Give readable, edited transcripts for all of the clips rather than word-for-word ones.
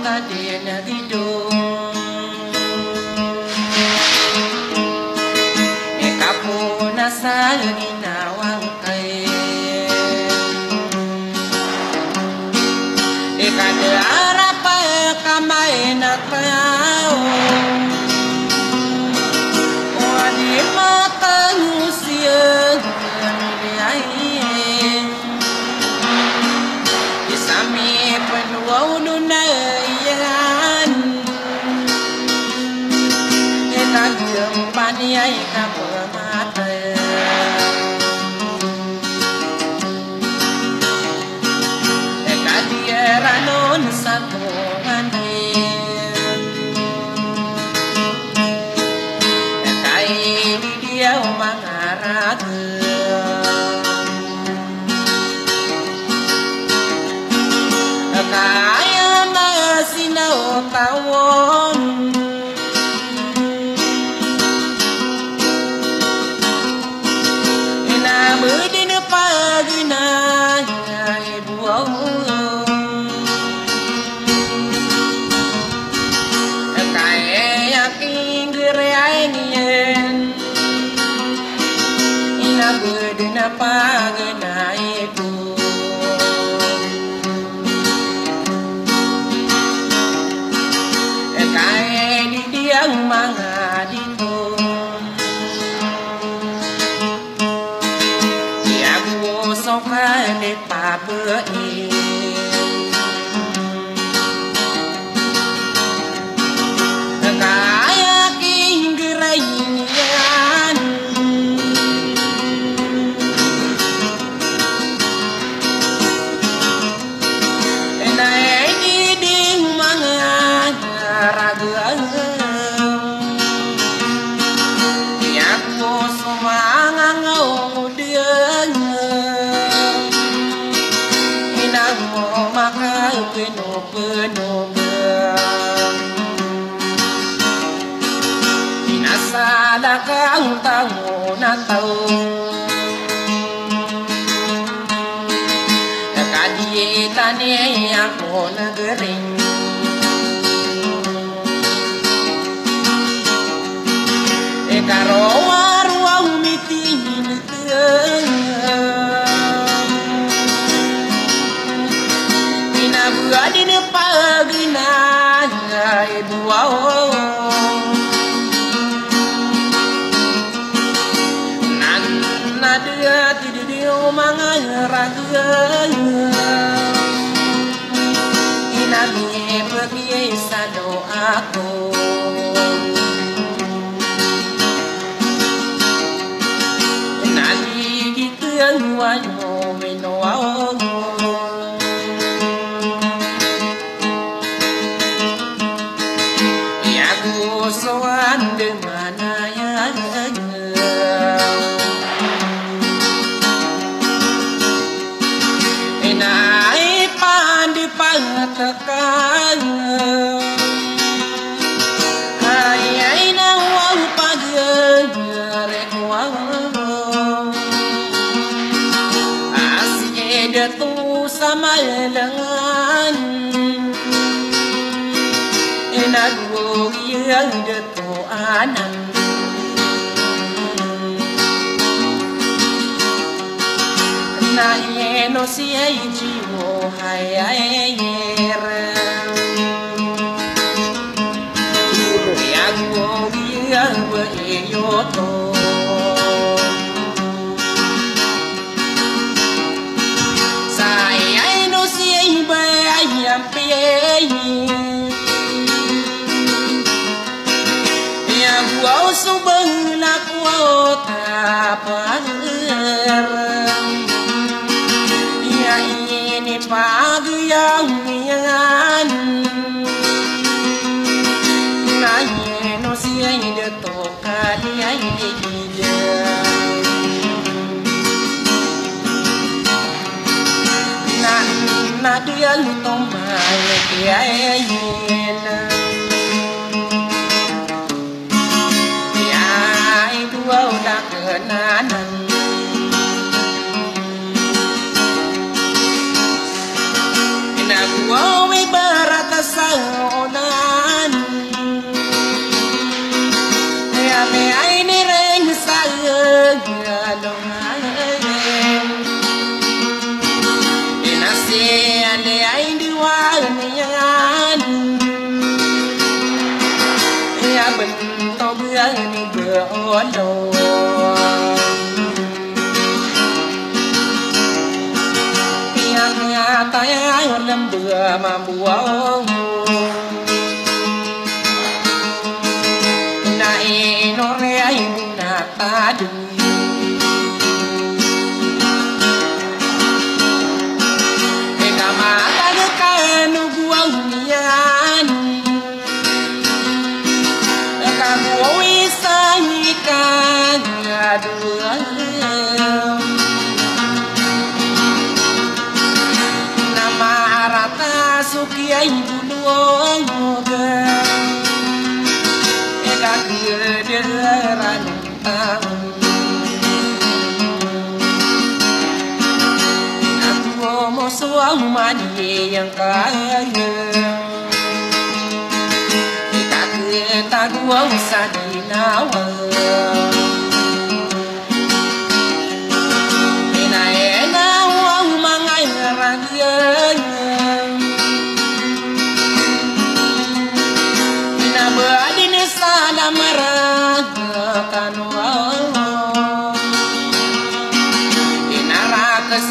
kadena gidung kapuna sa ginawang kay kadara pa kamay na tao wadi matang siya isami penuaw lunayan kagyang baniyay kapamatay kadiyaranon sa tumanin kay didiyaw mangarag kaya na sinawtawon inamudin paginay buaw kaya aking gerayan inamudin paginay buaw ang mga dito Iago ka ni papain kaya king gerayan naay diding mga ragaan sumangangaw diyan inang mo makapenupenog inasala kang tao na tao kadiyeta niya ako nagaring karawa-ruang mitingin pinabuadin paginay buaw nanadya tididiyo mga raga inami pagiyay sa doako ang wanyo minuawag Iago soan demanayan inay pandi pangatakan ay nawang pag-rekwang datu sa malangan inagwogiyang datu anan na yeno siya'y jiwo hayayer yagwogiyang wa'iyoto yang wow subang lakwa tapar ya ini pagi yang yan nanya no siya ide toka dia ide na dia lutomay kaya yena wow dak kenanan ina wow ibarat sa ni beolo yang nyata yang lembur membuang naik norea ibu nata nama rata sukiai buluang moga eka kederan aku mau suamani yang kaya kita kita dua usah dinawal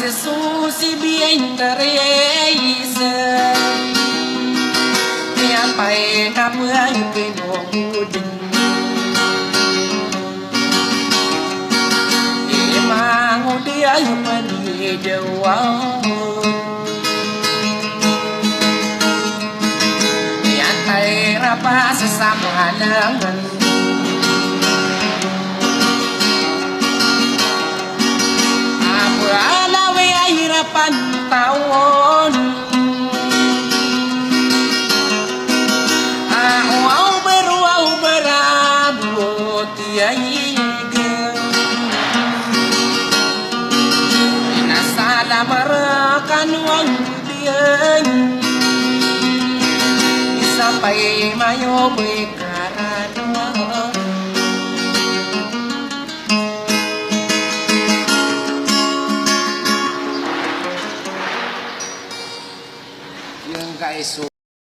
Susi bien teresa Nyampai kapai penongudin Emang dia pergi jauh Nyantai rapa sesama lengan pantauan au berabot tiai ina salah merakan wang dia sampai mayo bekaran guys